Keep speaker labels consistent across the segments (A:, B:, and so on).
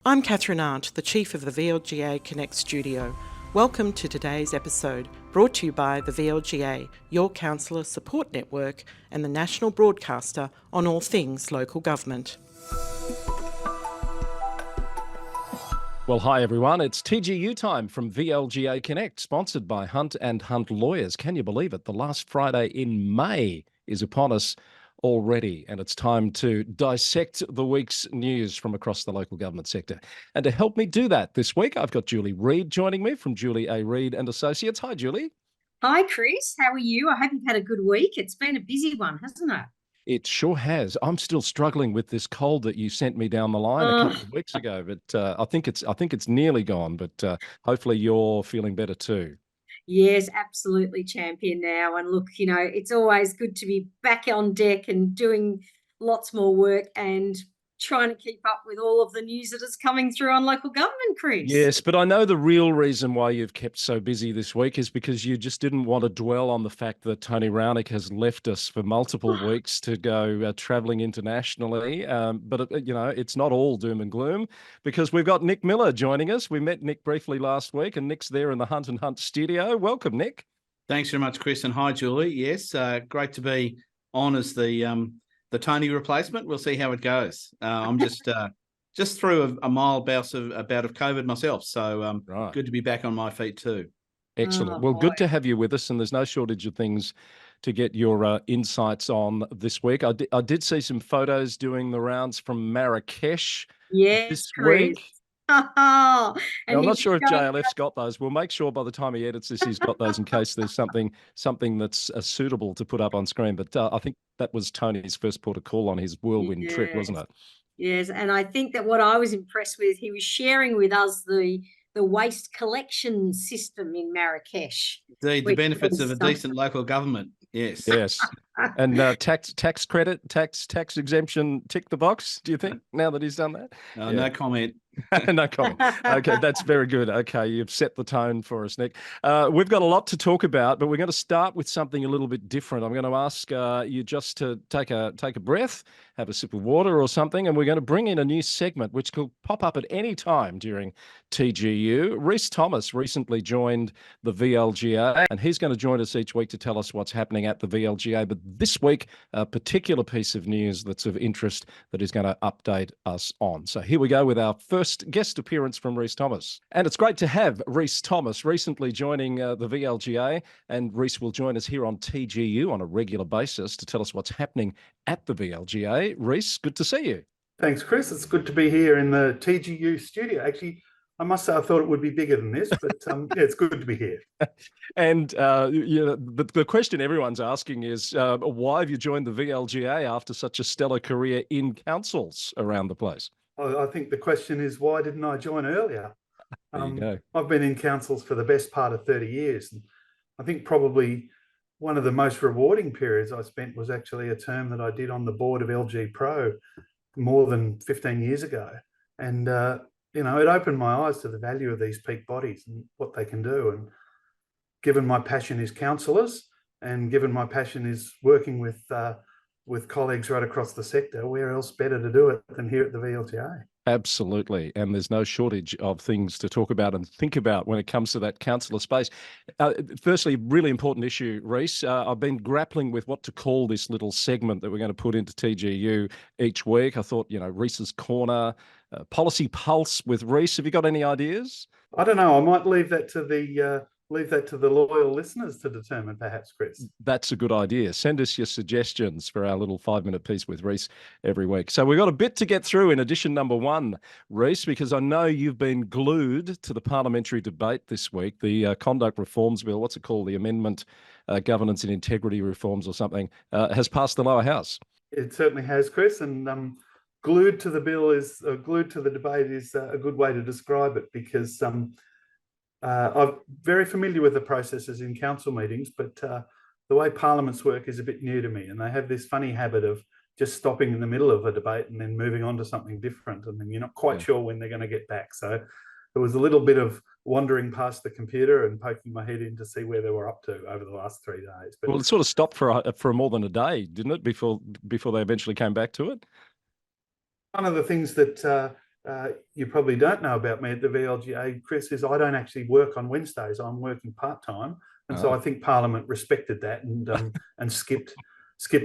A: I'm Catherine Arndt, the Chief of the VLGA Connect Studio. Welcome to today's episode, brought to you by the VLGA, your counsellor support network and the national broadcaster on all things local government.
B: Well, hi everyone. It's TGU time from VLGA Connect, sponsored by Hunt and Hunt Lawyers. Can you believe it? The last Friday in May is upon us already, and it's time to dissect the week's news from across the local government sector. And to help me do that this week, I've got Julie Reid joining me from Julie A. Reid and Associates. Hi, Julie.
C: Hi, Chris. How are you? I hope you've had a good week. It's been a busy one, hasn't it?
B: It sure has. I'm still struggling with this cold that you sent me down the line a couple of weeks ago, but I think it's nearly gone. But hopefully you're feeling better too.
C: Yes, absolutely champion now. And look, it's always good to be back on deck and doing lots more work and trying to keep up with all of the news that is coming through on local government, Chris.
B: Yes, but I know the real reason why you've kept so busy this week is because you just didn't want to dwell on the fact that Tony Rownick has left us for multiple weeks to go travelling internationally. But it's not all doom and gloom, because we've got Nick Miller joining us. We met Nick briefly last week, and Nick's there in the Hunt and Hunt studio. Welcome, Nick.
D: Thanks very much, Chris, and hi, Julie. Yes, great to be on as the Tony replacement. We'll see how it goes. I'm just through a mild bout of COVID myself, so
B: Right.
D: Good to be back on my feet too.
B: Excellent.
C: Oh,
B: Well,
C: boy.
B: good to have you with us, and there's no shortage of things to get your insights on this week. I did see some photos doing the rounds from Marrakesh
C: Yes,
B: this
C: Chris.
B: week.
C: Oh,
B: Now, I'm
C: he
B: not
C: was
B: sure if
C: going-
B: JLF's got those. We'll make sure by the time he edits this, he's got those in case there's something that's suitable to put up on screen. But I think that was Tony's first port of call on his whirlwind trip, wasn't it?
C: Yes, and I think that what I was impressed with, he was sharing with us the waste collection system in Marrakesh.
D: The
C: which
D: benefits of a
C: was
D: decent local government. Yes.
B: Yes. And tax credit, tax exemption, tick the box, do you think, now that he's done that? Yeah.
D: No comment.
B: No comment. Okay, that's very good. Okay, you've set the tone for us, Nick. We've got a lot to talk about, but we're going to start with something a little bit different. I'm going to ask you just to take a breath, have a sip of water or something, and we're going to bring in a new segment which could pop up at any time during TGU. Rhys Thomas recently joined the VLGA, and he's going to join us each week to tell us what's happening at the VLGA. But this week, a particular piece of news that's of interest that he's going to update us on. So here we go with our first guest appearance from Rhys Thomas. And it's great to have Rhys Thomas recently joining the VLGA, and Rhys will join us here on TGU on a regular basis to tell us what's happening at the VLGA. Rhys, good to see you.
E: Thanks, Chris. It's good to be here in the TGU studio. Actually, I must say I thought it would be bigger than this, but yeah, it's good to be here.
B: And the question everyone's asking is, why have you joined the VLGA after such a stellar career in councils around the place?
E: I think the question is, why didn't I join earlier?
B: There you go.
E: I've been in councils for the best part of 30 years. And I think probably one of the most rewarding periods I spent was actually a term that I did on the board of LG Pro more than 15 years ago. And, it opened my eyes to the value of these peak bodies and what they can do. And given my passion is councillors, and given my passion is working with colleagues right across the sector, where else better to do it than here at the VLGA?
B: Absolutely. And there's no shortage of things to talk about and think about when it comes to that councillor space. Firstly, really important issue, Rhys. I've been grappling with what to call this little segment that we're going to put into TGU each week. I thought, Rhys's Corner, Policy Pulse with Rhys. Have you got any ideas?
E: I don't know. I might leave that to the loyal listeners to determine, perhaps, Chris.
B: That's a good idea. Send us your suggestions for our little 5-minute piece with Rhys every week. So we've got a bit to get through in edition number 1, Rhys, because I know you've been glued to the parliamentary debate this week. The Conduct Reforms Bill, what's it called? The Amendment Governance and Integrity Reforms or something, has passed the lower house.
E: It certainly has, Chris, and glued to the bill is glued to the debate is a good way to describe it, because I'm very familiar with the processes in council meetings, but the way parliaments work is a bit new to me, and they have this funny habit of just stopping in the middle of a debate and then moving on to something different, and then you're not quite sure when they're going to get back. So there was a little bit of wandering past the computer and poking my head in to see where they were up to over the last 3 days. But
B: well, it sort of stopped for more than a day, didn't it, before they eventually came back to it?
E: one of the things that you probably don't know about me at the VLGA, Chris, is I don't actually work on Wednesdays. I'm working part-time. And so I think Parliament respected that and skipped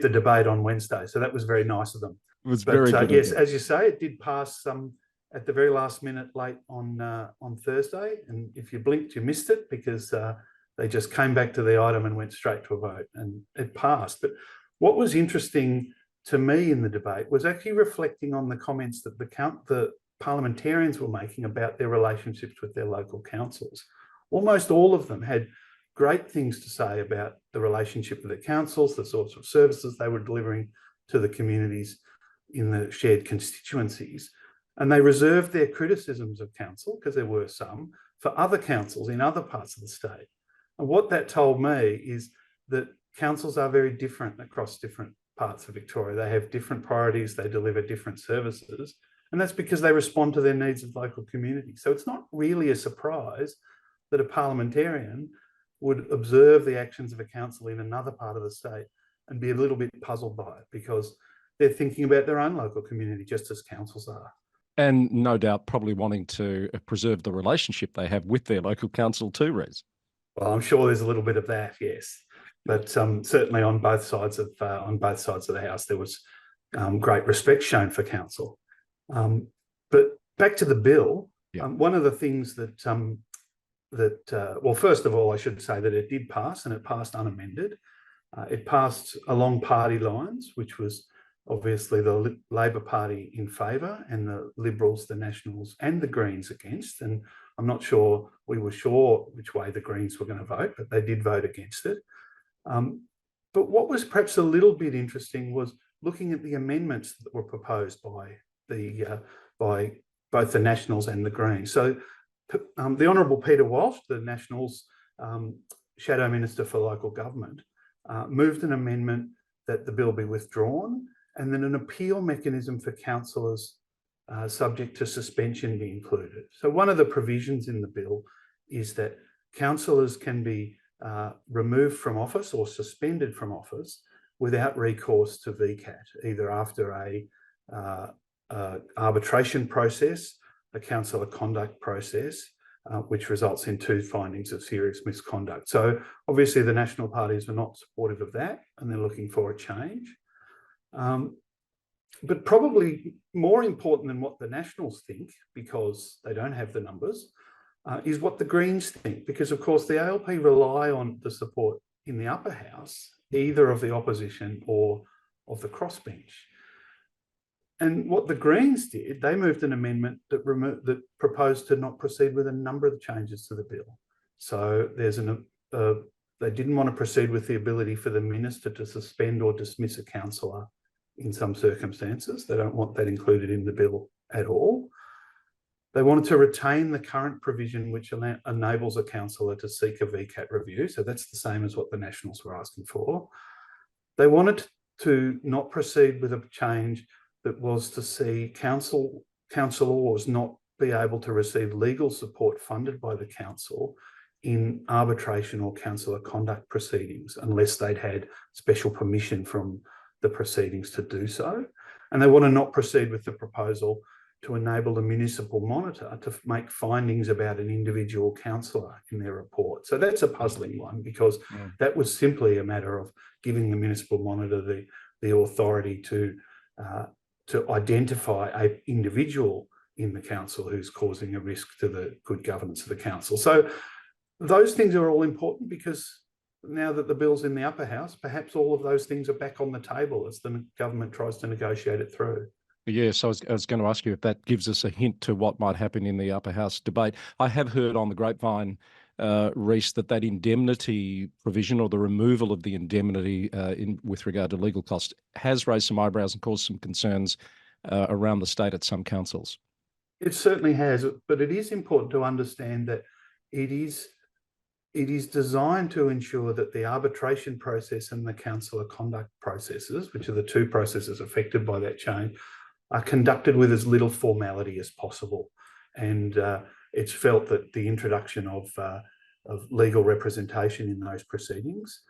E: the debate on Wednesday. So that was very nice of them.
B: It was very good.
E: Yes, as you say, it did pass at the very last minute late on Thursday. And if you blinked, you missed it because they just came back to the item and went straight to a vote, and it passed. But what was interesting to me in the debate was actually reflecting on the comments that the parliamentarians were making about their relationships with their local councils. Almost all of them had great things to say about the relationship with the councils, the sorts of services they were delivering to the communities in the shared constituencies. And they reserved their criticisms of council, because there were some, for other councils in other parts of the state. And what that told me is that councils are very different across different parts of Victoria. They have different priorities, they deliver different services, and that's because they respond to their needs of local communities. So it's not really a surprise that a parliamentarian would observe the actions of a council in another part of the state and be a little bit puzzled by it, because they're thinking about their own local community just as councils are.
B: And no doubt probably wanting to preserve the relationship they have with their local council too, Rhys.
E: Well, I'm sure there's a little bit of that, yes. But certainly on both sides of the house, there was great respect shown for council. But back to the bill, one of the things well, first of all, I should say that it did pass, and it passed unamended. It passed along party lines, which was obviously the Labor Party in favour and the Liberals, the Nationals and the Greens against. And I'm not sure we were sure which way the Greens were going to vote, but they did vote against it. But what was perhaps a little bit interesting was looking at the amendments that were proposed by both the Nationals and the Greens. So the Honourable Peter Walsh, the Nationals Shadow Minister for Local Government, moved an amendment that the bill be withdrawn, and then an appeal mechanism for councillors subject to suspension be included. So one of the provisions in the bill is that councillors can be removed from office or suspended from office without recourse to VCAT, either after a arbitration process, a councillor conduct process, which results in 2 findings of serious misconduct. So obviously the national parties are not supportive of that, and they're looking for a change. But probably more important than what the Nationals think, because they don't have the numbers, is what the Greens think, because of course the ALP rely on the support in the upper house, either of the opposition or of the crossbench. And what the Greens did, they moved an amendment that proposed to not proceed with a number of the changes to the bill. So there's they didn't want to proceed with the ability for the minister to suspend or dismiss a councillor in some circumstances. They don't want that included in the bill at all. They wanted to retain the current provision which enables a councillor to seek a VCAT review. So that's the same as what the Nationals were asking for. They to not proceed with a change that was to see councillors not be able to receive legal support funded by the council in arbitration or councillor conduct proceedings unless they'd had special permission from the proceedings to do so. And they want to not proceed with the proposal to enable the municipal monitor to make findings about an individual councillor in their report. So that's a puzzling one, because that was simply a matter of giving the municipal monitor the authority to identify an individual in the council who's causing a risk to the good governance of the council. So those things are all important, because now that the bill's in the upper house, perhaps all of those things are back on the table as the government tries to negotiate it through.
B: Yes, I was going to ask you if that gives us a hint to what might happen in the upper house debate. I have heard on the grapevine, Rhys, that indemnity provision, or the removal of the indemnity with regard to legal costs, has raised some eyebrows and caused some concerns around the state at some councils.
E: It certainly has, but it is important to understand that it is designed to ensure that the arbitration process and the councillor conduct processes, which are the 2 processes affected by that change, are conducted with as little formality as possible. And it's felt that the introduction of legal representation in those proceedings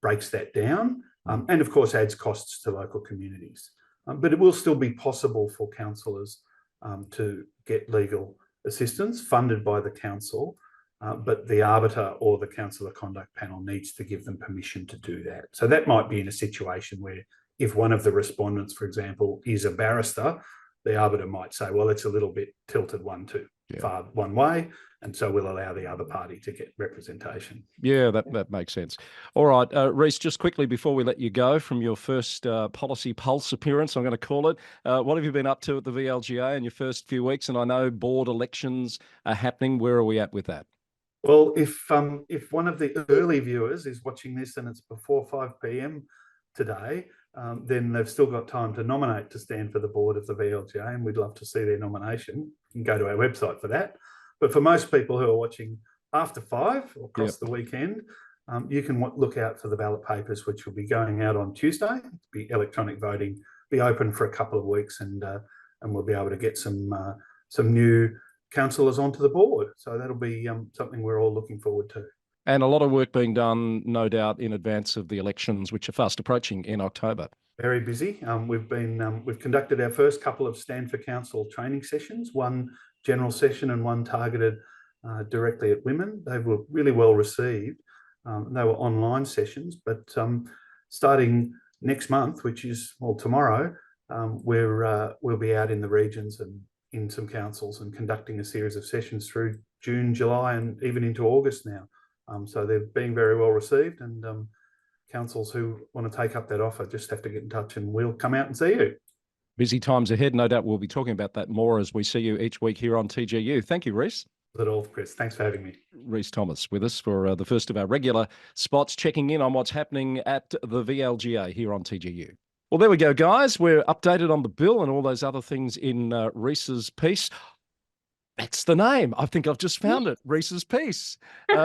E: breaks that down, and of course adds costs to local communities. But it will still be possible for councillors to get legal assistance funded by the council, but the arbiter or the councillor conduct panel needs to give them permission to do that. So that might be in a situation where if one of the respondents, for example, is a barrister, the arbiter might say, well, it's a little bit tilted far one way, and so we'll allow the other party to get representation.
B: Yeah, that makes sense. All right, Rhys, just quickly before we let you go from your first Policy Pulse appearance, I'm going to call it, what have you been up to at the VLGA in your first few weeks? And I know board elections are happening. Where are we at with that?
E: Well, if one of the early viewers is watching this and it's before 5 p.m. today, then they've still got time to nominate to stand for the board of the VLGA, and we'd love to see their nomination. You can go to our website for that. But for most people who are watching after 5 or across the weekend, you can look out for the ballot papers, which will be going out on Tuesday. Be electronic voting, be open for a couple of weeks, and we'll be able to get some new councillors onto the board. So that'll be something we're all looking forward to.
B: And a lot of work being done, no doubt, in advance of the elections, which are fast approaching in October.
E: Very busy. We've conducted our first couple of Stand for Council training sessions, one general session and one targeted directly at women. They were really well received. They were online sessions, but starting next month, which is, well, tomorrow, we'll be out in the regions and in some councils and conducting a series of sessions through June, July, and even into August now. So they're being very well received, and councils who want to take up that offer just have to get in touch and we'll come out and see you.
B: Busy times ahead. No doubt we'll be talking about that more as we see you each week here on TGU. Thank you, Rhys.
E: That's all, Chris. Thanks for having me.
B: Rhys Thomas with us for the first of our regular spots, checking in on what's happening at the VLGA here on TGU. Well, there we go, guys. We're updated on the bill and all those other things in Rhys's That's the name. I think I've just found it. Rhys's piece for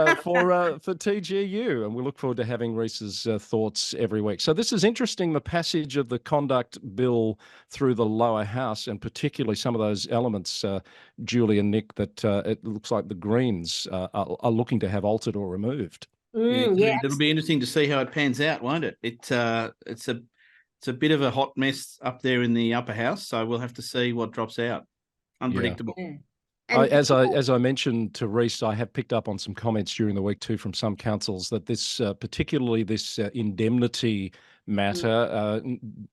B: TGU. And we look forward to having Rhys's thoughts every week. So this is interesting, the passage of the conduct bill through the lower house, and particularly some of those elements, Julie and Nick, that it looks like the Greens are looking to have altered or removed.
D: It'll be interesting to see how it pans out, won't it? It's a bit of a hot mess up there in the upper house, so we'll have to see what drops out. Unpredictable.
C: Yeah.
B: As I mentioned to Rhys, I have picked up on some comments during the week too from some councils that this, particularly this indemnity matter,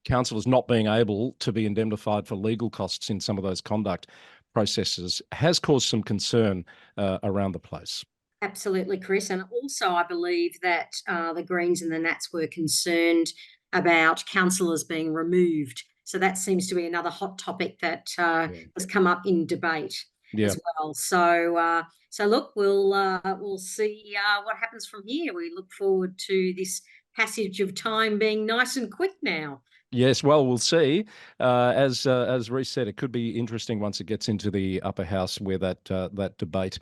B: councillors not being able to be indemnified for legal costs in some of those conduct processes has caused some concern around the place.
C: Absolutely, Chris. And also I believe that the Greens and the Nats were concerned about councillors being removed. So that seems to be another hot topic that has come up in debate. As well. So look, we'll see what happens from here. We look forward to this passage of time being nice and quick now.
B: Yes, well, we'll see. As Rhys said, it could be interesting once it gets into the upper house where that debate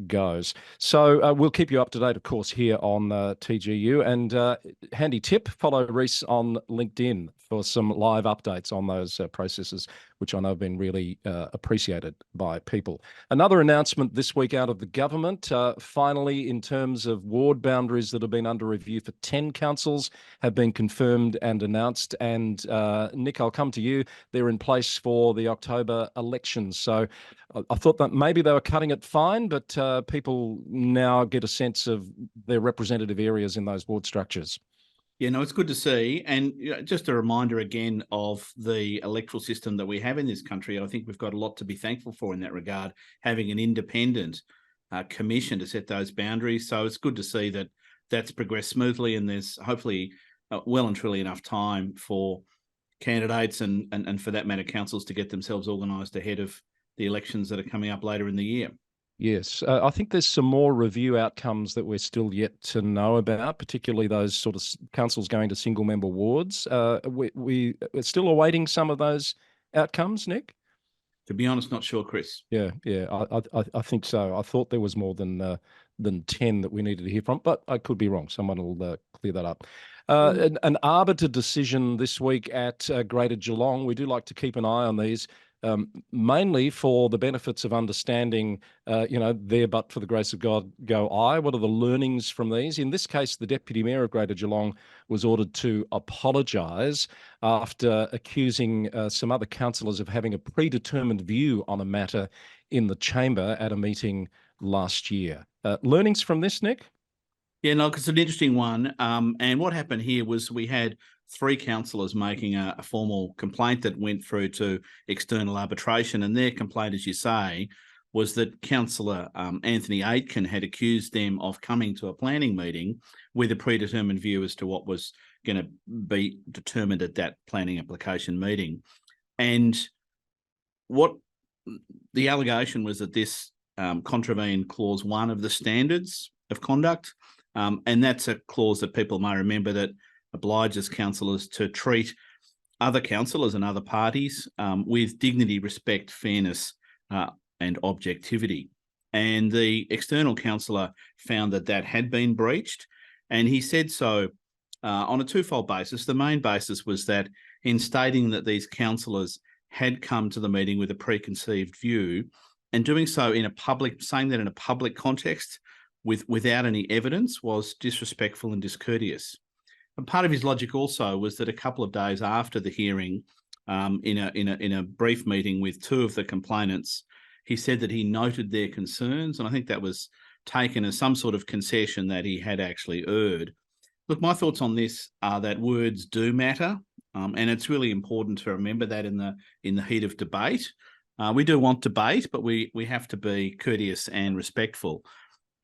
B: goes. So we'll keep you up to date, of course, here on TGU. And handy tip, follow Rhys on LinkedIn for some live updates on those processes, which I know have been really appreciated by people. Another announcement this week out of the government, finally, in terms of ward boundaries that have been under review for 10 councils have been confirmed and announced. And Nick, I'll come to you. They're in place for the October elections. So I thought that maybe they were cutting it fine, but people now get a sense of their representative areas in those ward structures.
D: Yeah, no, it's good to see. And just a reminder again of the electoral system that we have in this country. And I think we've got a lot to be thankful for in that regard, having an independent commission to set those boundaries. So it's good to see that that's progressed smoothly, and there's hopefully well and truly enough time for candidates and for that matter, councils to get themselves organised ahead of the elections that are coming up later in the year.
B: Yes, I think there's some more review outcomes that we're still yet to know about, particularly those sort of councils going to single-member wards. We're still awaiting some of those outcomes, Nick?
D: To be honest, not sure, Chris.
B: Yeah, I think so. I thought there was more than 10 that we needed to hear from, but I could be wrong. Someone will clear that up. An arbiter decision this week at Greater Geelong. We do like to keep an eye on these. mainly for the benefits of understanding, there but for the grace of God go I. What are the learnings from these? In this case, the Deputy Mayor of Greater Geelong was ordered to apologise after accusing some other councillors of having a predetermined view on a matter in the chamber at a meeting last year. Learnings from this, Nick?
D: Yeah, no, it's an interesting one. And what happened here was we had 3 councillors making a formal complaint that went through to external arbitration. And their complaint, as you say, was that Councillor Anthony Aitken had accused them of coming to a planning meeting with a predetermined view as to what was going to be determined at that planning application meeting. And what the allegation was that this contravened clause 1 of the standards of conduct. And that's a clause that people may remember that obliges councillors to treat other councillors and other parties with dignity, respect, fairness and objectivity. And the external councillor found that that had been breached, and he said so on a twofold basis. The main basis was that in stating that these councillors had come to the meeting with a preconceived view and doing so in a public, saying that in a public context without any evidence was disrespectful and discourteous. And part of his logic also was that a couple of days after the hearing, in a brief meeting with 2 of the complainants, he said that he noted their concerns, and I think that was taken as some sort of concession that he had actually erred. Look, my thoughts on this are that words do matter, and it's really important to remember that in the heat of debate. We do want debate, but we have to be courteous and respectful.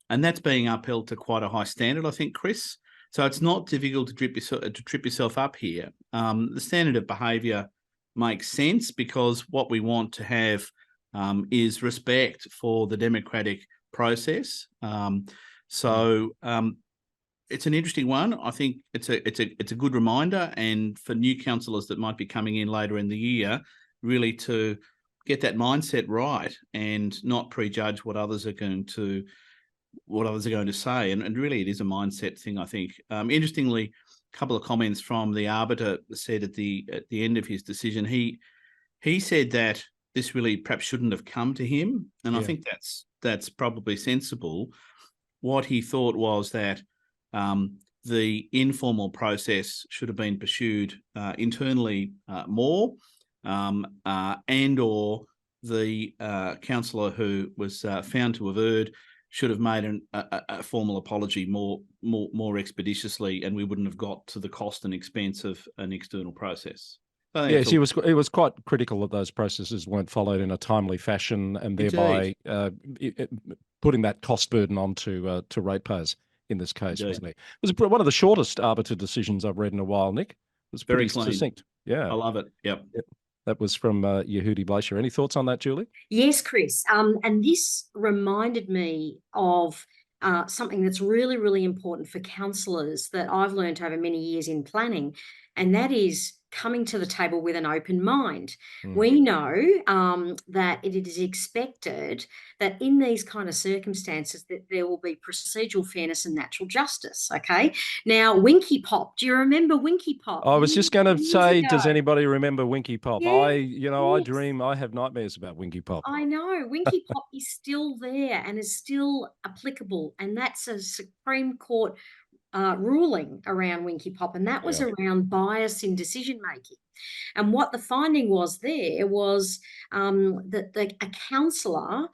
D: And that's being upheld to quite a high standard, I think, Chris. So it's not difficult to trip yourself up here. The standard of behaviour makes sense because what we want to have is respect for the democratic process. It's an interesting one. I think it's a good reminder, and for new councillors that might be coming in later in the year, really to get that mindset right and not prejudge what others are going to say. And really it is a mindset thing, I think. Interestingly, a couple of comments from the arbiter said at the end of his decision, he said that this really perhaps shouldn't have come to him. And I think that's probably sensible. What he thought was that the informal process should have been pursued internally more, and or the councillor who was found to have erred should have made a formal apology more expeditiously, and we wouldn't have got to the cost and expense of an external process.
B: Yes, he was quite critical that those processes weren't followed in a timely fashion, and thereby putting that cost burden onto ratepayers in this case, wasn't it? It was one of the shortest arbiter decisions I've read in a while, Nick. It was
D: very
B: pretty succinct. Yeah,
D: I love it. Yep.
B: That was from Yehudi Blacher. Any thoughts on that, Julie?
C: Yes, Chris. And this reminded me of something that's really, really important for councillors that I've learned over many years in planning, and that is coming to the table with an open mind. We know that it is expected that in these kind of circumstances that there will be procedural fairness and natural justice. Okay. Now, Winky Pop. Do you remember Winky Pop?
B: I was just going to say, does anybody remember Winky Pop?
C: Yeah,
B: I have nightmares about Winky Pop.
C: I know. Winky Pop is still there and is still applicable, and that's a Supreme Court ruling around Winky Pop, and that was around bias in decision making. And what the finding was there was that a councillor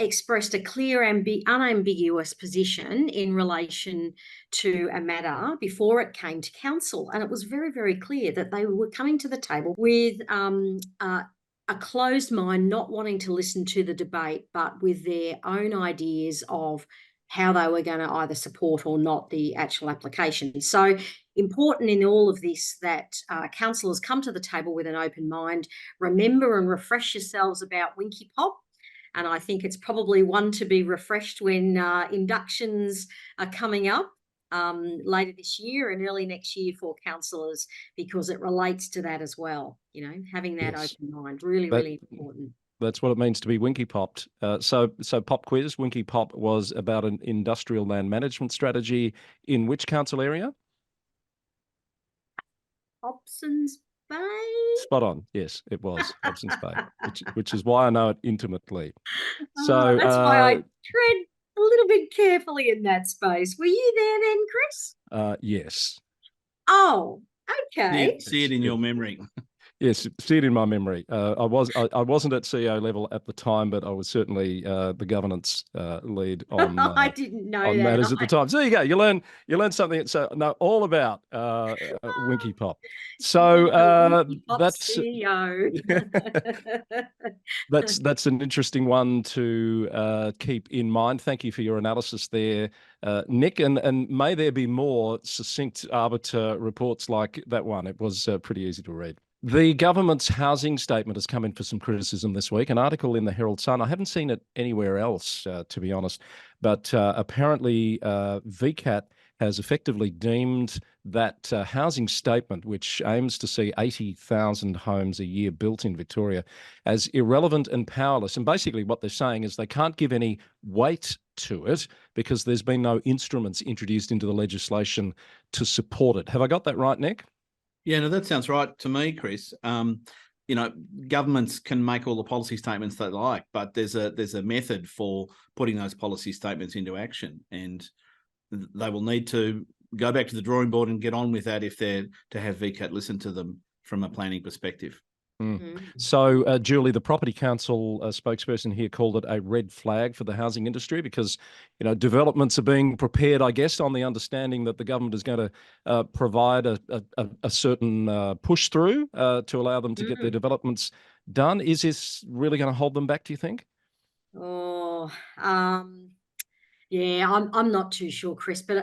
C: expressed a clear, unambiguous position in relation to a matter before it came to council, and it was very, very clear that they were coming to the table with a closed mind, not wanting to listen to the debate, but with their own ideas of how they were going to either support or not the actual application. So important in all of this that councillors come to the table with an open mind, remember and refresh yourselves about Winky Pop. And I think it's probably one to be refreshed when inductions are coming up later this year and early next year for councillors, because it relates to that as well. Having that open mind, really important.
B: That's what it means to be Winky Popped. So pop quiz, Winky Pop was about an industrial land management strategy in which council area?
C: Hobson's Bay?
B: Spot on. Yes, it was Hobson's Bay, which is why I know it intimately. So
C: That's why I tread a little bit carefully in that space. Were you there then, Chris?
B: yes.
C: Oh, okay.
D: See it in your memory.
B: Yes, see it in my memory. I wasn't at CEO level at the time, but I was certainly the governance lead on
C: I didn't know
B: on
C: that.
B: matters at the time. So there you go. You learn something. So know all about Winky Pop. So
C: Winky Pop
B: that's
C: CEO.
B: that's an interesting one to keep in mind. Thank you for your analysis there, Nick. And may there be more succinct arbiter reports like that one. It was pretty easy to read. The government's housing statement has come in for some criticism this week. An article in the Herald Sun. I haven't seen it anywhere else, to be honest, but apparently VCAT has effectively deemed that housing statement, which aims to see 80,000 homes a year built in Victoria, as irrelevant and powerless. And basically what they're saying is they can't give any weight to it because there's been no instruments introduced into the legislation to support it. Have I got that right, Nick?
D: Yeah, no, that sounds right to me, Chris. Governments can make all the policy statements they like, but there's a method for putting those policy statements into action, and they will need to go back to the drawing board and get on with that if they're to have VCAT listen to them from a planning perspective.
B: So, Julie, the Property Council spokesperson here called it a red flag for the housing industry because, developments are being prepared, I guess, on the understanding that the government is going to provide a certain push through to allow them to get their developments done. Is this really going to hold them back, do you think?
C: Oh, yeah, I'm not too sure, Chris, but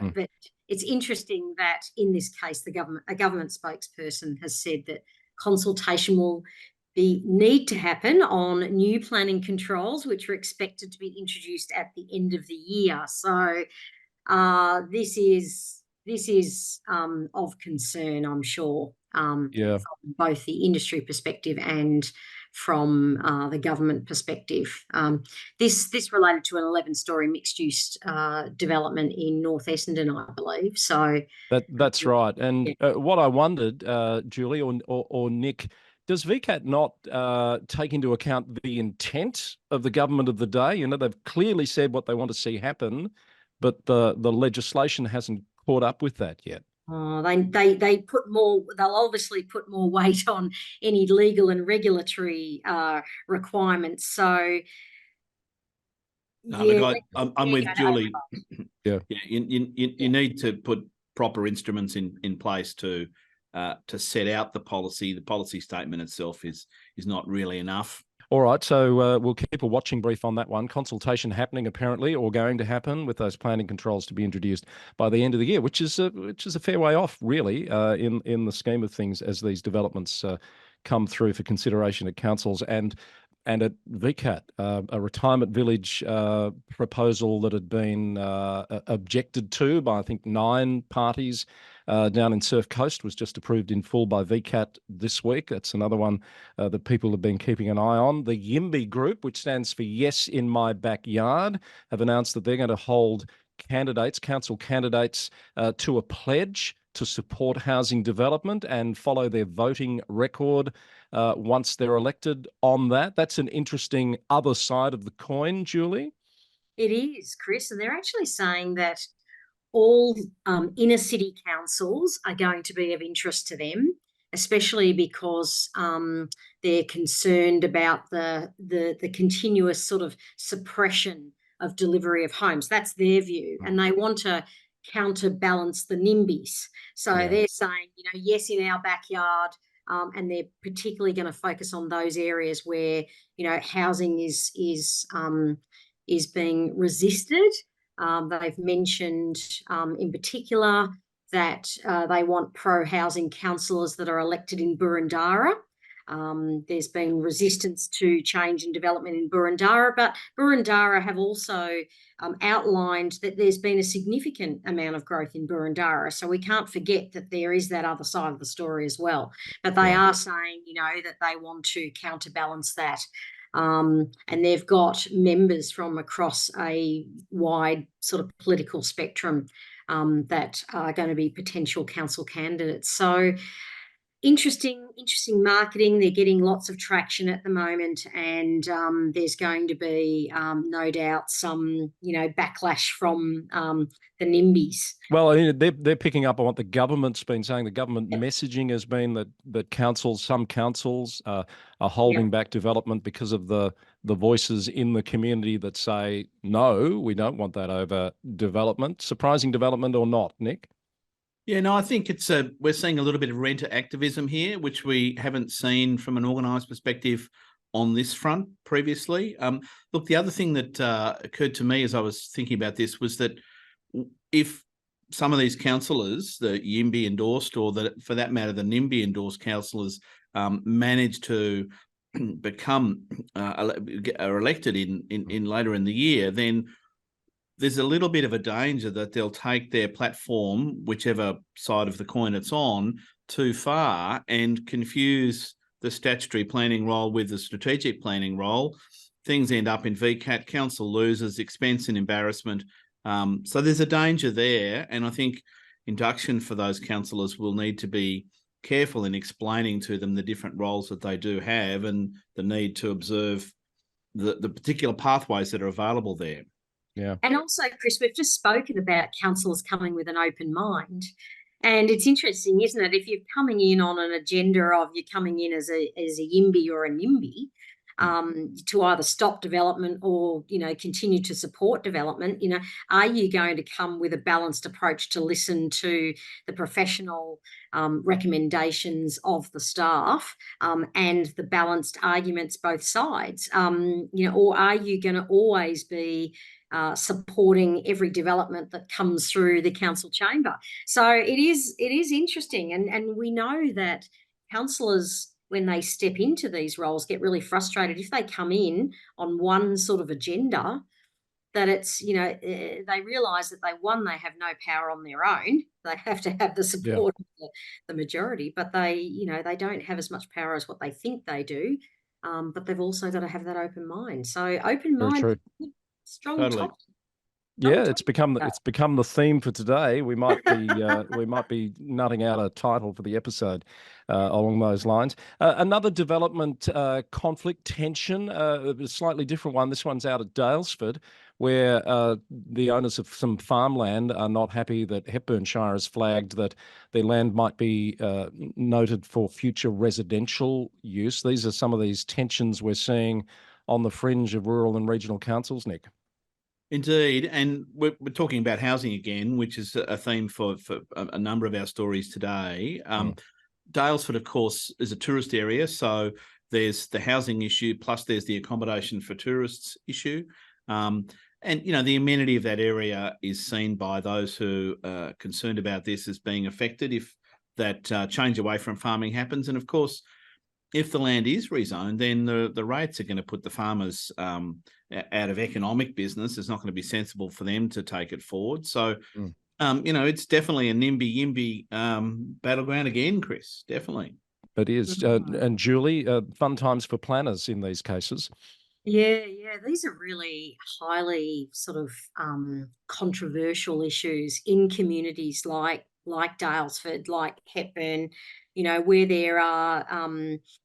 C: it's interesting that in this case, a government spokesperson has said that consultation will need to happen on new planning controls, which are expected to be introduced at the end of the year. So this is of concern, I'm sure, from both the industry perspective and from the government perspective. This related to an 11-storey mixed-use development in North Essendon, I believe. So
B: that's right. And what I wondered, Julie or Nick, does VCAT not take into account the intent of the government of the day? They've clearly said what they want to see happen, but the legislation hasn't caught up with that yet.
C: They put more. They'll obviously put more weight on any legal and regulatory requirements. So,
D: look, I'm with Julie. You need to put proper instruments in place to set out the policy. The policy statement itself is not really enough.
B: All right, so we'll keep a watching brief on that one. Consultation happening apparently, or going to happen, with those planning controls to be introduced by the end of the year, which is a fair way off, really, in the scheme of things as these developments come through for consideration at councils and at VCAT, a retirement village proposal that had been objected to by, I think, 9 parties down in Surf Coast was just approved in full by VCAT this week. That's another one that people have been keeping an eye on. The YIMBY Group, which stands for Yes in My Backyard, have announced that they're going to hold council candidates to a pledge to support housing development and follow their voting record once they're elected on that. That's an interesting other side of the coin, Julie.
C: It is, Chris, and they're actually saying that all inner city councils are going to be of interest to them, especially because they're concerned about the continuous sort of suppression of delivery of homes. That's their view, and they want to counterbalance the NIMBYs. So they're saying, yes, in our backyard, and they're particularly going to focus on those areas where housing is being resisted. They've mentioned in particular that they want pro-housing councillors that are elected in Boroondara. There's been resistance to change and development in Boroondara, but Boroondara have also outlined that there's been a significant amount of growth in Boroondara. So we can't forget that there is that other side of the story as well. But they are saying, that they want to counterbalance that. And they've got members from across a wide sort of political spectrum that are going to be potential council candidates. So, interesting marketing. They're getting lots of traction at the moment, and there's going to be no doubt some, backlash from the NIMBYs.
B: Well, I mean, they're picking up on what the government's been saying. The government
C: Yep.
B: messaging has been that some councils are holding
C: Yep.
B: back development because of the voices in the community that say, no, we don't want that over development. Surprising development or not, Nick?
D: Yeah, no, I think we're seeing a little bit of renter activism here, which we haven't seen from an organised perspective on this front previously. Look, the other thing that occurred to me as I was thinking about this was that if some of these councillors, the YIMBY endorsed, or for that matter, the NIMBY endorsed councillors, manage to become are elected in later in the year, then there's a little bit of a danger that they'll take their platform, whichever side of the coin it's on, too far and confuse the statutory planning role with the strategic planning role. Things end up in VCAT, council loses, expense and embarrassment. So there's a danger there. And I think induction for those councillors will need to be careful in explaining to them the different roles that they do have and the need to observe the particular pathways that are available there.
B: Yeah.
C: And also, Chris, we've just spoken about councillors coming with an open mind. And it's interesting, isn't it? If you're coming in on an agenda of you're coming in as a YIMBY or a NIMBY, to either stop development or, continue to support development, are you going to come with a balanced approach to listen to the professional recommendations of the staff and the balanced arguments both sides, or are you going to always be supporting every development that comes through the council chamber? So it is interesting, and we know that councillors, when they step into these roles, get really frustrated if they come in on one sort of agenda, that it's, they realise that they have no power on their own. They have to have the support of the majority, but they don't have as much power as what they think they do. But they've also got to have that open mind. So open
B: Very
C: mind,
B: true.
C: strong
D: Totally.
C: topic.
B: Yeah, it's become the theme for today. We might be nutting out a title for the episode along those lines. Another development conflict tension, a slightly different one. This one's out at Daylesford, where the owners of some farmland are not happy that Hepburnshire has flagged that their land might be noted for future residential use. These are some of these tensions we're seeing on the fringe of rural and regional councils, Nick.
D: Indeed, and we're talking about housing again, which is a theme for a number of our stories today. Daylesford, of course, is a tourist area, so there's the housing issue, plus there's the accommodation for tourists issue. And, the amenity of that area is seen by those who are concerned about this as being affected if that change away from farming happens. And, of course, if the land is rezoned, then the rates are going to put the farmers out of economic business. It's not going to be sensible for them to take it forward. So, it's definitely a NIMBY-YIMBY battleground again, Chris, definitely.
B: It is. And Julie, fun times for planners in these cases.
C: Yeah. These are really highly sort of controversial issues in communities like Daylesford, like Hepburn, where there are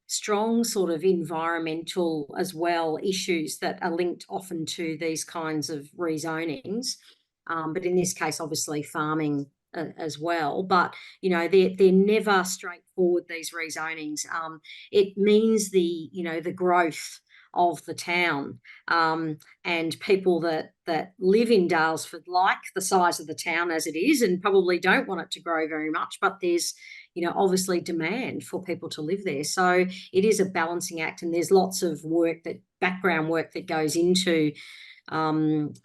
C: strong sort of environmental as well issues that are linked often to these kinds of rezonings. But in this case, obviously farming as well. But, they're never straightforward, these rezonings. It means the growth of the town, and people that live in Daylesford like the size of the town as it is and probably don't want it to grow very much, but there's obviously demand for people to live there. So it is a balancing act, and there's lots of background work that goes into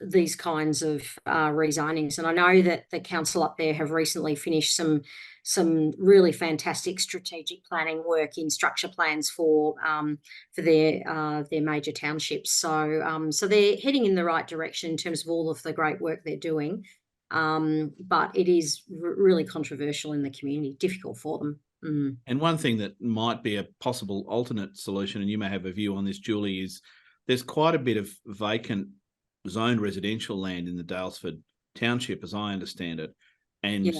C: these kinds of rezonings. And I know that the council up there have recently finished some really fantastic strategic planning work in structure plans for their major townships. So they're heading in the right direction in terms of all of the great work they're doing. But it is really controversial in the community, difficult for them.
D: And one thing that might be a possible alternate solution, and you may have a view on this, Julie, is there's quite a bit of vacant zoned residential land in the Daylesford township, as I understand it. And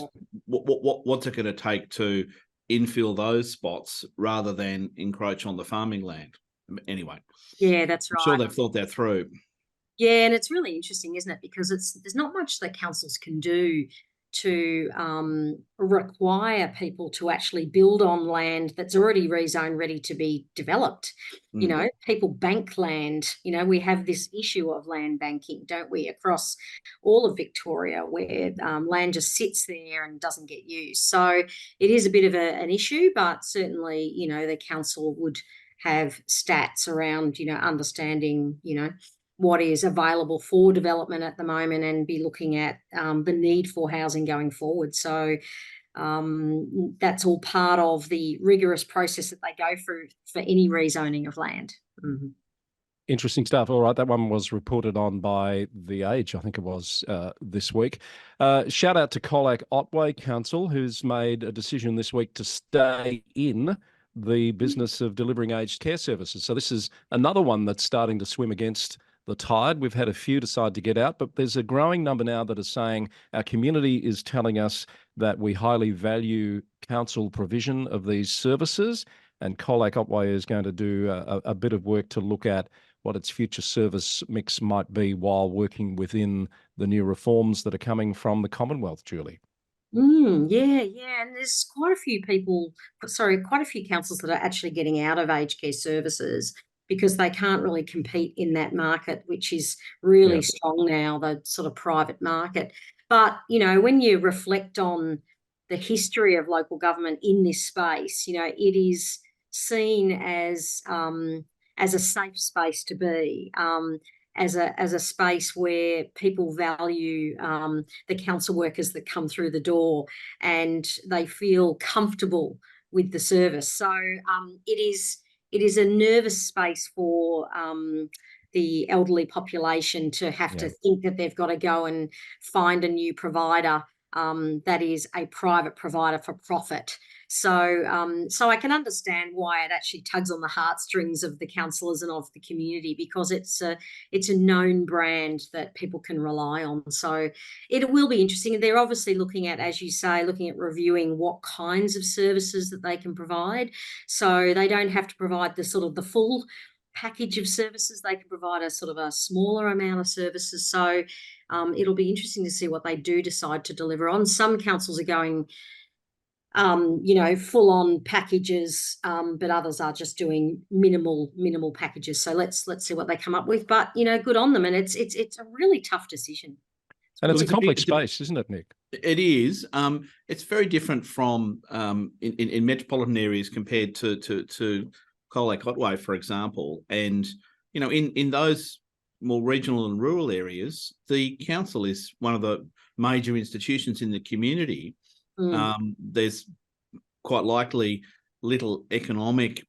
D: what's it going to take to infill those spots rather than encroach on the farming land. Anyway,
C: Yeah, that's
D: I'm
C: right.
D: sure they've thought that through.
C: Yeah, and it's really interesting, isn't it? Because there's not much that councils can do to require people to actually build on land that's already rezoned, ready to be developed. You know, people bank land. You know, we have this issue of land banking, don't we, across all of Victoria, where land just sits there and doesn't get used. So it is a bit of an issue, but certainly, you know, the council would have stats around, you know, understanding, you know, what is available for development at the moment and be looking at the need for housing going forward. So that's all part of the rigorous process that they go through for any rezoning of land.
B: Interesting stuff. All right, that one was reported on by The Age, I think it was, this week. Shout out to Colac Otway Council, who's made a decision this week to stay in the business of delivering aged care services. So this is another one that's starting to swim against the tide. We've had a few decide to get out, but there's a growing number now that are saying our community is telling us that we highly value council provision of these services, and Colac Otway is going to do a bit of work to look at what its future service mix might be while working within the new reforms that are coming from the Commonwealth, Julie.
C: Yeah. And there's quite a few councils that are actually getting out of aged care services because they can't really compete in that market, which is really strong now, the sort of private market. But, you know, when you reflect on the history of local government in this space, you know, it is seen as a safe space to be, as a space where people value the council workers that come through the door and they feel comfortable with the service. So it is a nervous space for the elderly population to have to think that they've got to go and find a new provider that is a private provider for profit. So I can understand why it actually tugs on the heartstrings of the councillors and of the community, because it's a known brand that people can rely on. So it will be interesting. They're obviously looking at, as you say, reviewing what kinds of services that they can provide. So they don't have to provide the sort of the full package of services. They can provide a sort of a smaller amount of services. So it'll be interesting to see what they do decide to deliver on. Some councils are going full on packages, but others are just doing minimal packages. So let's see what they come up with. But, you know, good on them. And it's a really tough decision.
B: And it's a complex space, isn't it, Nick?
D: It is. It's very different from in metropolitan areas compared to Colac Otway, for example. And, you know, in those more regional and rural areas, the council is one of the major institutions in the community. There's quite likely little economic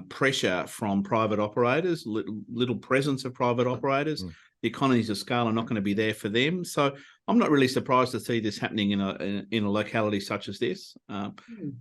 D: pressure from private operators, little presence of private operators. The economies of scale are not going to be there for them. So I'm not really surprised to see this happening in a locality such as this.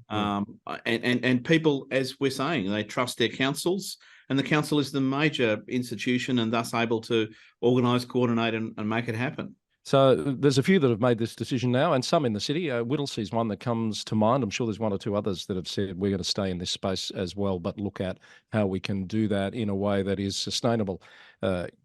D: And people, as we're saying, they trust their councils, and the council is the major institution and thus able to organise, coordinate and make it happen.
B: So there's a few that have made this decision now, and some in the city. Whittlesea's one that comes to mind. I'm sure there's one or two others that have said we're going to stay in this space as well, but look at how we can do that in a way that is sustainable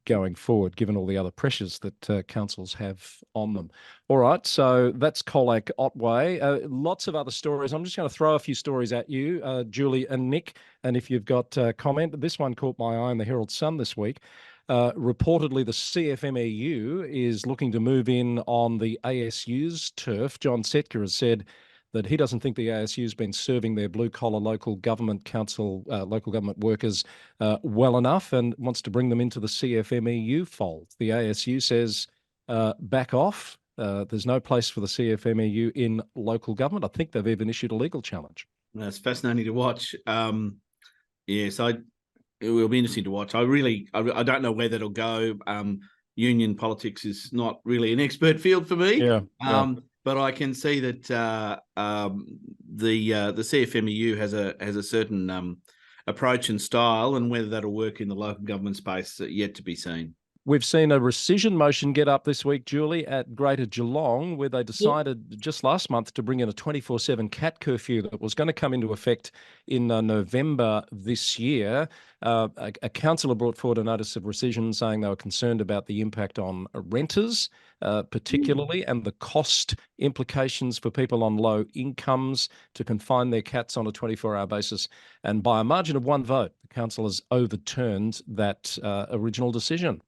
B: going forward, given all the other pressures that councils have on them. All right, so that's Colac Otway. Lots of other stories. I'm just going to throw a few stories at you, Julie and Nick, and if you've got a comment. This one caught my eye in the Herald Sun this week. Reportedly, the CFMEU is looking to move in on the ASU's turf. John Setka has said that he doesn't think the ASU has been serving their blue-collar local government workers well enough, and wants to bring them into the CFMEU fold. The ASU says, back off. There's no place for the CFMEU in local government. I think they've even issued a legal challenge.
D: That's fascinating to watch. It will be interesting to watch. I don't know where that'll go. Union politics is not really an expert field for me. But I can see that the CFMEU has a certain approach and style, and whether that'll work in the local government space yet to be seen.
B: We've seen a rescission motion get up this week, Julie, at Greater Geelong, where they decided just last month to bring in a 24/7 cat curfew that was going to come into effect in November this year. A councillor brought forward a notice of rescission saying they were concerned about the impact on renters, particularly, and the cost implications for people on low incomes to confine their cats on a 24-hour basis. And by a margin of one vote, the councillors overturned that original decision.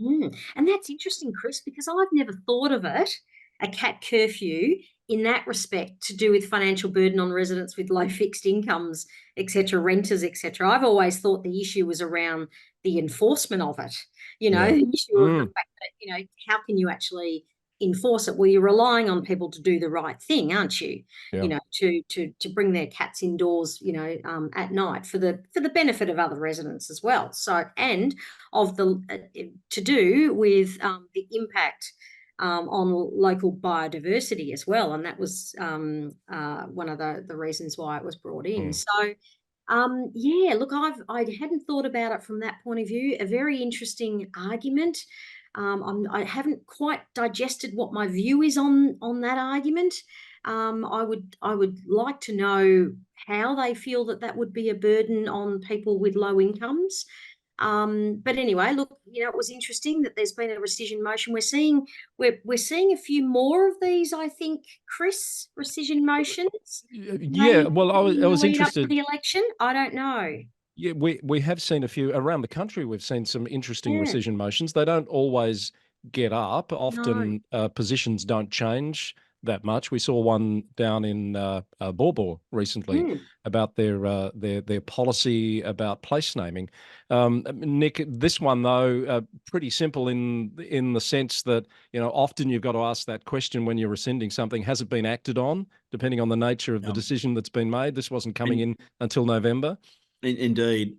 C: And that's interesting, Chris, because I've never thought of it, a cat curfew, in that respect, to do with financial burden on residents with low fixed incomes, etc., renters, etc. I've always thought the issue was around the enforcement of it. The issue of the fact that, how can you actually enforce it? Well, you're relying on people to do the right thing, aren't you?
B: Yeah.
C: To bring their cats indoors, at night for the benefit of other residents as well. So, and of the to do with the impact on local biodiversity as well, and that was one of the reasons why it was brought in. So, look, I hadn't thought about it from that point of view. A very interesting argument. I haven't quite digested what my view is on that argument. I would like to know how they feel that would be a burden on people with low incomes. But anyway, look, it was interesting that there's been a rescission motion. We're seeing a few more of these, I think, Chris, rescission motions.
B: Yeah, well, I was interested.
C: Up to the election, I don't know.
B: Yeah, we have seen a few around the country. We've seen some interesting rescission motions. They don't always get up. Often positions don't change that much. We saw one down in Bawbaw recently about their policy about place naming. Nick, this one though, pretty simple in the sense that often you've got to ask that question when you're rescinding something: has it been acted on? Depending on the nature of the decision that's been made. This wasn't coming in until November.
D: Indeed.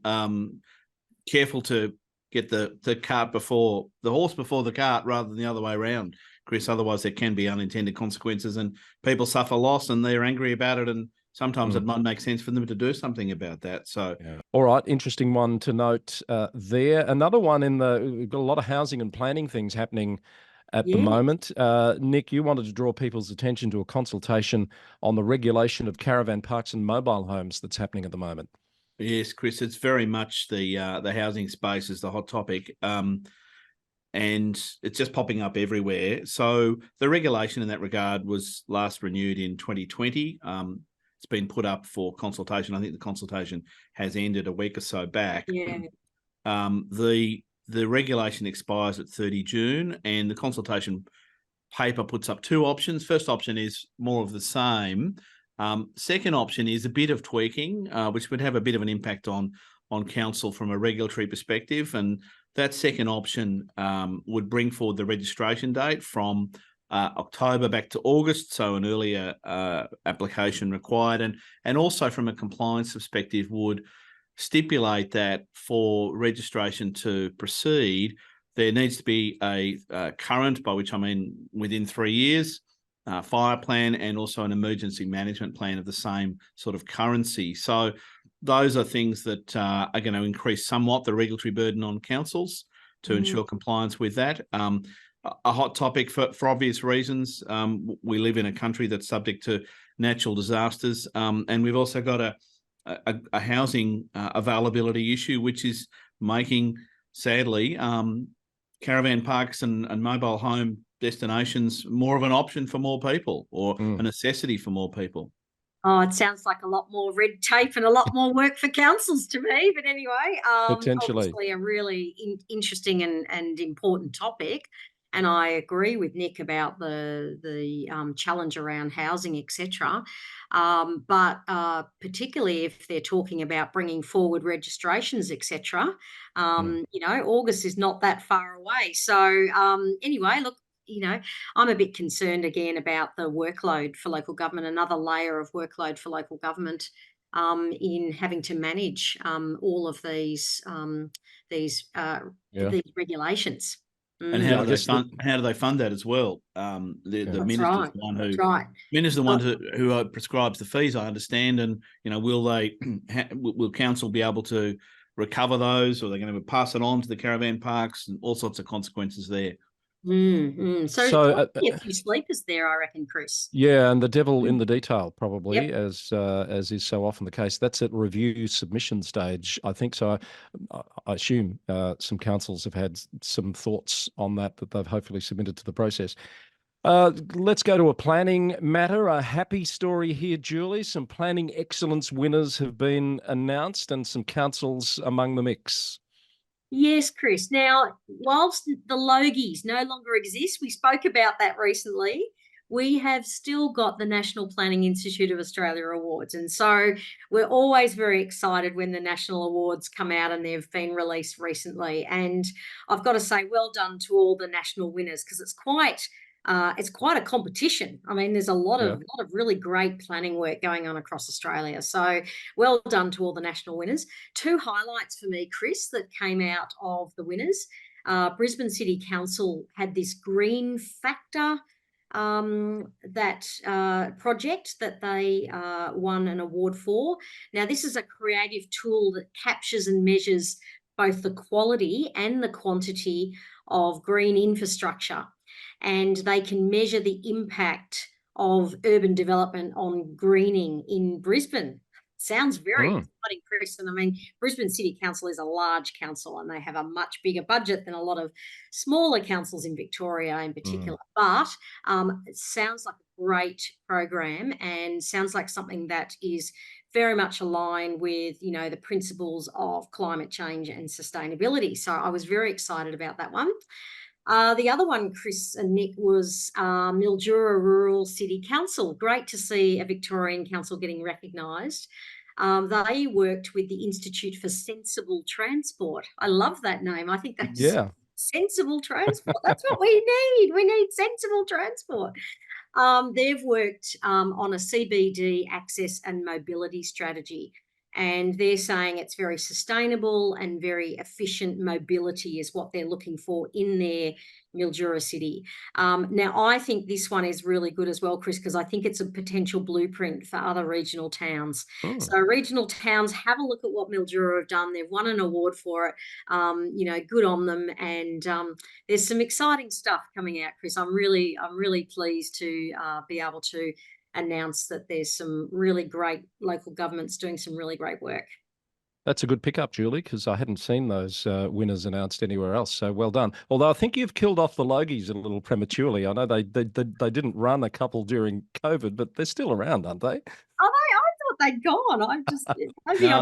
D: Careful to get the cart before the horse before the cart rather than the other way around, Chris. Otherwise, there can be unintended consequences and people suffer loss and they're angry about it. And sometimes it might make sense for them to do something about that. So,
B: all right. Interesting one to note there. Another one we've got a lot of housing and planning things happening at the moment. Nick, you wanted to draw people's attention to a consultation on the regulation of caravan parks and mobile homes that's happening at the moment.
D: Yes, Chris, it's very much the housing space is the hot topic, and it's just popping up everywhere. So the regulation in that regard was last renewed in 2020. It's been put up for consultation. I think the consultation has ended a week or so back. The regulation expires at 30 June, and the consultation paper puts up two options. First option is more of the same. Second option is a bit of tweaking, which would have a bit of an impact on council from a regulatory perspective. And that second option would bring forward the registration date from October back to August, so an earlier application required. And also from a compliance perspective would stipulate that for registration to proceed, there needs to be a current, by which I mean within 3 years, fire plan and also an emergency management plan of the same sort of currency. So those are things that are going to increase somewhat the regulatory burden on councils to ensure compliance with that. A hot topic for obvious reasons. We live in a country that's subject to natural disasters, and we've also got a housing availability issue, which is making, sadly, caravan parks and mobile home destinations more of an option for more people, or a necessity for more people.
C: Oh, it sounds like a lot more red tape and a lot more work for councils to me. But anyway,
B: potentially
C: obviously a really interesting and important topic. And I agree with Nick about the challenge around housing, etc. But particularly if they're talking about bringing forward registrations, etc. August is not that far away. So anyway, look. I'm a bit concerned again about the workload for local government, another layer of workload for local government in having to manage all of these regulations.
D: And how do they fund that as well? The minister's the one minister's the one who prescribes the fees, I understand. And will council be able to recover those, or they're going to pass it on to the caravan parks, and all sorts of consequences there.
C: So
B: So,
C: a few sleepers there, I reckon, Chris.
B: yeah, and the devil in the detail, probably, as is so often the case. That's at review submission stage, I think. So I assume some councils have had some thoughts on that they've hopefully submitted to the process. Let's go to a planning matter. A happy story here, Julie. Some planning excellence winners have been announced and some councils among the mix.
C: Yes, Chris. Now, whilst the Logies no longer exist, we spoke about that recently, we have still got the National Planning Institute of Australia Awards. And so we're always very excited when the national awards come out, and they've been released recently. And I've got to say, well done to all the national winners, because it's quite a competition. I mean, there's a lot of really great planning work going on across Australia. So well done to all the national winners. Two highlights for me, Chris, that came out of the winners. Brisbane City Council had this Green Factor project that they won an award for. Now, this is a creative tool that captures and measures both the quality and the quantity of green infrastructure, and they can measure the impact of urban development on greening in Brisbane. Sounds very exciting, Chris. And I mean, Brisbane City Council is a large council, and they have a much bigger budget than a lot of smaller councils in Victoria in particular. But it sounds like a great program, and sounds like something that is very much aligned with, you know, the principles of climate change and sustainability. So I was very excited about that one. The other one, Chris and Nick, was Mildura Rural City Council. Great to see a Victorian council getting recognised. They worked with the Institute for Sensible Transport. I love that name. I think that's sensible transport. That's what we need. We need sensible transport. They've worked on a CBD access and mobility strategy, and they're saying it's very sustainable and very efficient mobility is what they're looking for in their Mildura City. Now, I think this one is really good as well, Chris, because I think it's a potential blueprint for other regional towns. So regional towns, have a look at what Mildura have done. They've won an award for it. You know, good on them. And there's some exciting stuff coming out, Chris. I'm really pleased to be able to announce that there's some really great local governments doing some really great work.
B: That's a good pickup, Julie, because I hadn't seen those winners announced anywhere else. So well done. Although I think you've killed off the Logies a little prematurely. I know they didn't run a couple during COVID, but they're still around, aren't they?
C: Oh, I thought they'd gone. I just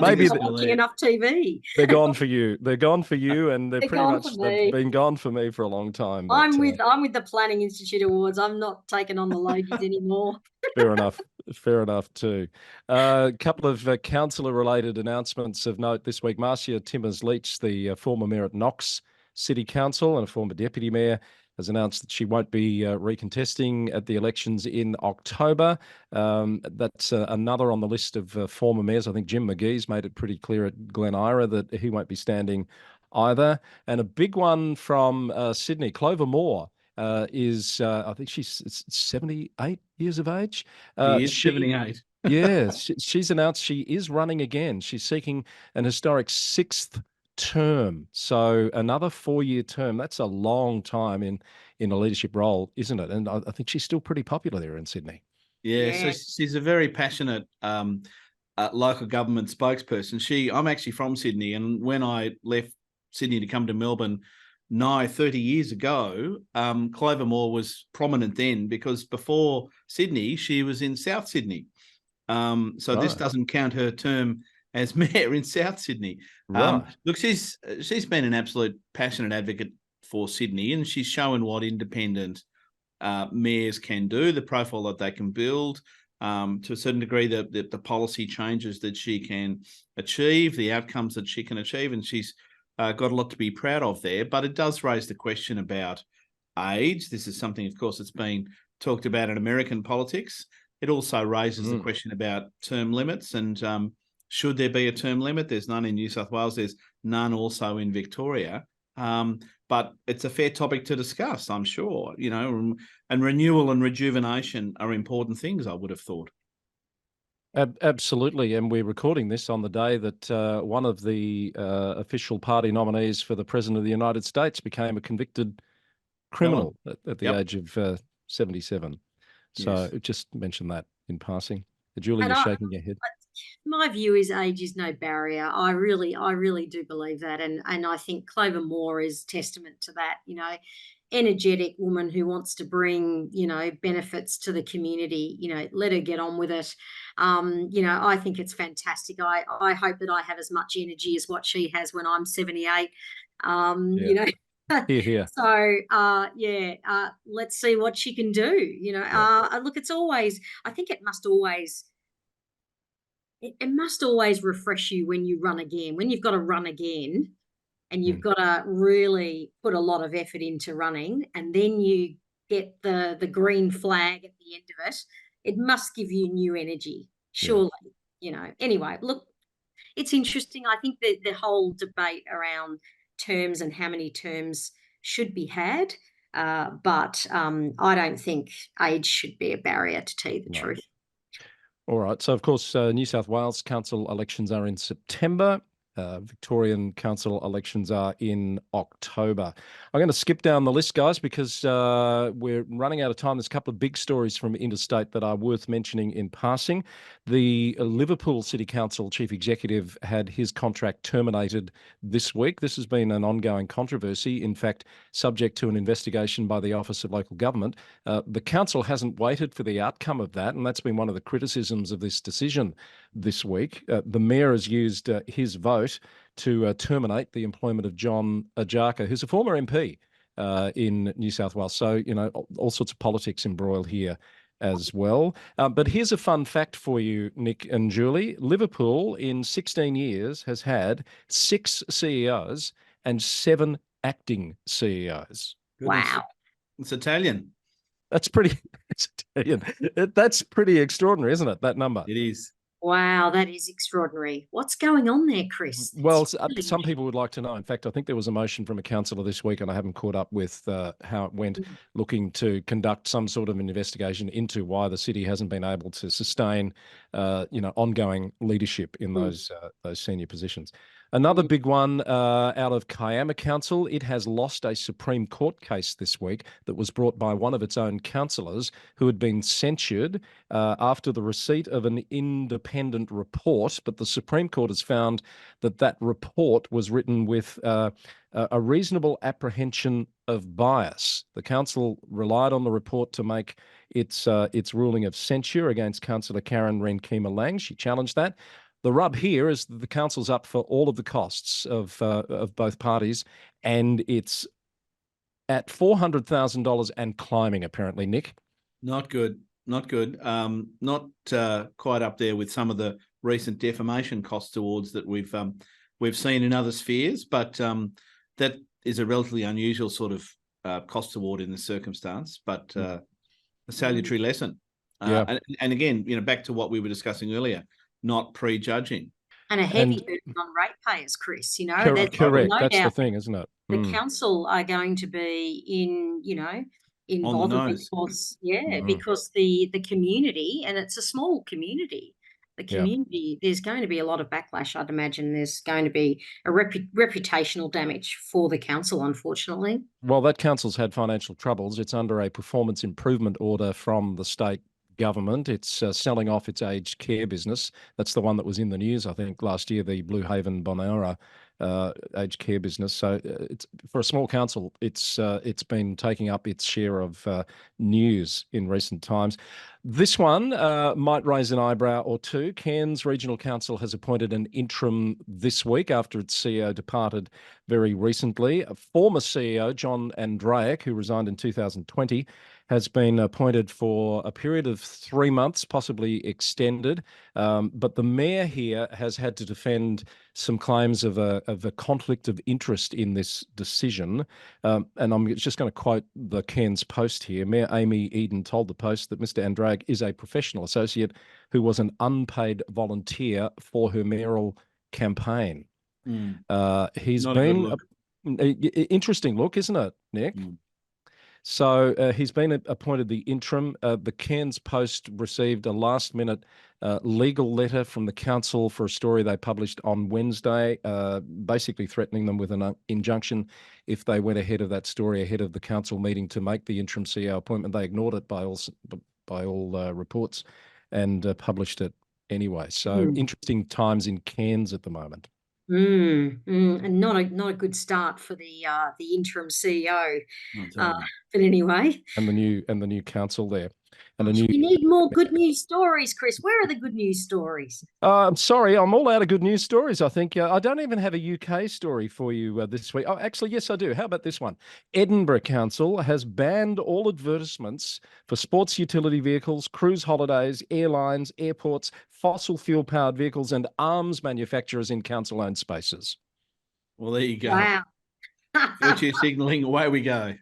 B: maybe
C: I'm not watching enough TV.
B: They're gone for you. They're gone for you, and they've been gone for me for a long time. But,
C: I'm with the Planning Institute Awards. I'm not taking on the Logies anymore.
B: Fair enough. Fair enough too. A couple of councillor-related announcements of note this week. Marcia Timmers-Leach, the former mayor at Knox City Council and a former deputy mayor, has announced that she won't be recontesting at the elections in October. That's another on the list of former mayors. I think Jim McGee's made it pretty clear at Glen Ira that he won't be standing either. And a big one from Sydney, Clover Moore. Is I think she's 78 years of age.
D: She is 78.
B: Yeah, she's announced she is running again. She's seeking an historic 6th term, so another 4-year term. That's a long time in a leadership role, isn't it? And I think she's still pretty popular there in Sydney.
D: Yeah. So she's a very passionate local government spokesperson. I'm actually from Sydney, and when I left Sydney to come to Melbourne nigh 30 years ago, Clover Moore was prominent then, because before Sydney, she was in South Sydney. This doesn't count her term as mayor in South Sydney. Look, she's been an absolute passionate advocate for Sydney, and she's shown what independent mayors can do, the profile that they can build, to a certain degree, the policy changes that she can achieve, the outcomes that she can achieve, and she's got a lot to be proud of there. But it does raise the question about age. This is something, of course, that's been talked about in American politics. It also raises the question about term limits, and should there be a term limit? There's none in New South Wales. There's none also in Victoria. But it's a fair topic to discuss, I'm sure. You know, and renewal and rejuvenation are important things, I would have thought.
B: Absolutely, and we're recording this on the day that one of the official party nominees for the President of the United States became a convicted criminal at the
D: Yep.
B: age of 77. So
D: Yes.
B: just mention that in passing. Julie,
C: And
B: you're shaking your head.
C: my view is age is no barrier. I really do believe that, and I think Clover Moore is testament to that. You know, energetic woman who wants to bring benefits to the community. You know, let her get on with it. You know, I think it's fantastic. I hope that I have as much energy as what she has when I'm 78. You know.
B: Here.
C: So let's see what she can do. You know, look, it's always. I think it must always refresh you when you run again, when you've got to run again and you've got to really put a lot of effort into running, and then you get the green flag at the end of it. It must give you new energy, surely. You know, anyway, look, it's interesting. I think that the whole debate around terms and how many terms should be had, but I don't think age should be a barrier, to tell you the truth.
B: All right. So, of course, New South Wales council elections are in September. Victorian council elections are in October. I'm going to skip down the list, guys, because we're running out of time. There's a couple of big stories from interstate that are worth mentioning in passing. The Liverpool City Council chief executive had his contract terminated this week. This has been an ongoing controversy, in fact, subject to an investigation by the Office of Local Government. The council hasn't waited for the outcome of that, and that's been one of the criticisms of this decision this week. The mayor has used his vote to terminate the employment of John Ajaka, who's a former MP in New South Wales. So, you know, all sorts of politics embroiled here as well. But here's a fun fact for you, Nick and Julie. Liverpool in 16 years has had 6 CEOs and 7 acting CEOs.
C: Wow.
D: It's Italian.
B: That's pretty, it's Italian. That's pretty extraordinary, isn't it, that number?
D: It is.
C: Wow, that is extraordinary. What's going on there, Chris?
B: Well, some people would like to know. In fact, I think there was a motion from a councillor this week, and I haven't caught up with how it went, looking to conduct some sort of an investigation into why the city hasn't been able to sustain, ongoing leadership in those senior positions. Another big one out of Kiama Council, it has lost a Supreme Court case this week that was brought by one of its own councillors who had been censured after the receipt of an independent report. But the Supreme Court has found that that report was written with a reasonable apprehension of bias. The council relied on the report to make its ruling of censure against Councillor Karen Renkema Lang. She challenged that. The rub here is that the council's up for all of the costs of both parties, and it's at $400,000 and climbing, apparently, Nick.
D: Not good. Not good. Not quite up there with some of the recent defamation cost awards that we've seen in other spheres, but that is a relatively unusual sort of cost award in this circumstance, but a salutary lesson. And again, back to what we were discussing earlier, not prejudging.
C: And a heavy burden on ratepayers, Chris.
B: Correct.
C: No
B: That's the
C: doubt
B: thing, isn't it?
C: the council are going to be involved because because the community, and it's a small community. The community, there's going to be a lot of backlash. I'd imagine there's going to be a reputational damage for the council, unfortunately.
B: Well, that council's had financial troubles. It's under a performance improvement order from the state government. It's selling off its aged care business. That's the one that was in the news, I think, last year, the Blue Haven Bonera aged care business. So it's for a small council, it's been taking up its share of news in recent times. This one might raise an eyebrow or two. Cairns Regional Council has appointed an interim this week after its CEO departed very recently. A former CEO, John Andraic, who resigned in 2020, has been appointed for a period of 3 months, possibly extended. But the mayor here has had to defend some claims of a conflict of interest in this decision. And I'm just going to quote the Cairns Post here. Mayor Amy Eden told the Post that Mr. Andraic is a professional associate who was an unpaid volunteer for her mayoral campaign. He's
D: Not
B: been an interesting look, isn't it, Nick? So he's been appointed the interim. The Cairns Post received a last-minute legal letter from the council for a story they published on Wednesday, basically threatening them with an injunction if they went ahead of that story ahead of the council meeting to make the interim CEO appointment. They ignored it by all reports and published it anyway. So interesting times in Cairns at the moment.
C: And not a good start for the interim CEO. But anyway,
B: and the new council there, and
C: we need more good news stories, Chris. Where are the good news stories?
B: I'm sorry, I'm all out of good news stories. I think I don't even have a UK story for you this week. Oh, actually, yes, I do. How about this one? Edinburgh Council has banned all advertisements for sports utility vehicles, cruise holidays, airlines, airports, fossil fuel-powered vehicles, and arms manufacturers in council-owned spaces.
D: Well, there you go.
C: Wow.
D: Virtue signalling, away we go.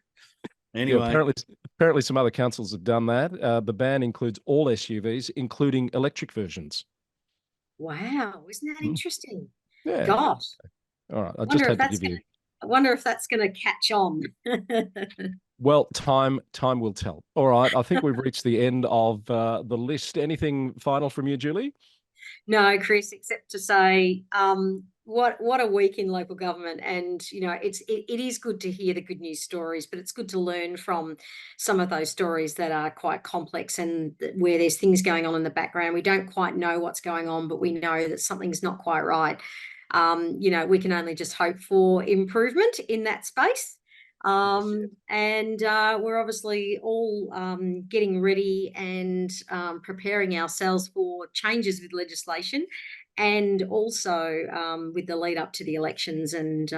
D: Anyway.
B: Yeah, apparently some other councils have done that. The ban includes all SUVs, including electric versions.
C: Wow, isn't that interesting?
B: Yeah.
C: Gosh.
B: All right. I just had to give you.
C: I wonder if that's going to catch on.
B: Well, time will tell. All right. I think we've reached the end of the list. Anything final from you, Julie?
C: No, Chris, except to say, what a week in local government. And it is good to hear the good news stories, but it's good to learn from some of those stories that are quite complex and where there's things going on in the background. We don't quite know what's going on, but we know that something's not quite right. We can only just hope for improvement in that space. And we're obviously all getting ready and preparing ourselves for changes with legislation, and also with the lead up to the elections, and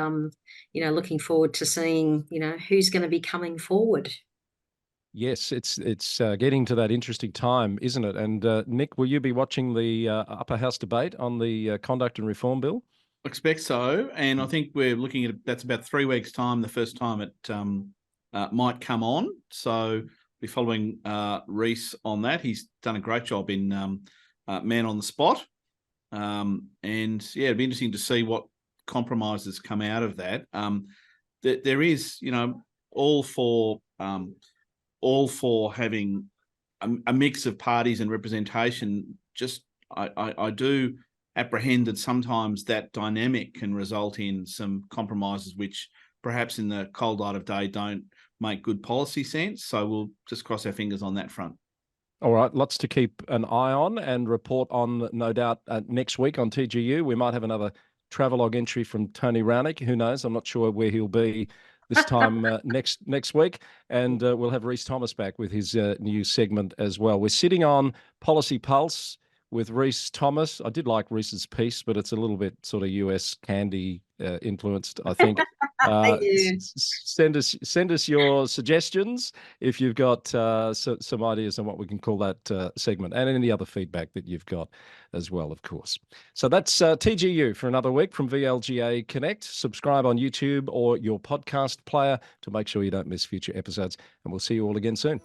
C: looking forward to seeing who's going to be coming forward.
B: Yes, it's getting to that interesting time, isn't it? And Nick, will you be watching the upper house debate on the Conduct and Reform Bill?
D: Expect so, and I think we're looking at that's about 3 weeks' time. The first time it might come on, so be following Rhys on that. He's done a great job in Man on the Spot, and yeah, it'd be interesting to see what compromises come out of that. There is, all for having a mix of parties and representation. Just I do apprehend that sometimes that dynamic can result in some compromises which perhaps in the cold light of day don't make good policy sense. So we'll just cross our fingers on that front.
B: All right, lots to keep an eye on and report on, no doubt, next week on TGU. We might have another travelogue entry from Tony Rownick. Who knows? I'm not sure where he'll be this time next week. And we'll have Rhys Thomas back with his new segment as well. We're sitting on Policy Pulse with Rhys Thomas. I did like Rhys's piece, but it's a little bit sort of US candy influenced, I think. Send us your suggestions if you've got some ideas on what we can call that segment, and any other feedback that you've got as well, of course. So that's TGU for another week from VLGA Connect. Subscribe on YouTube or your podcast player to make sure you don't miss future episodes, and we'll see you all again soon.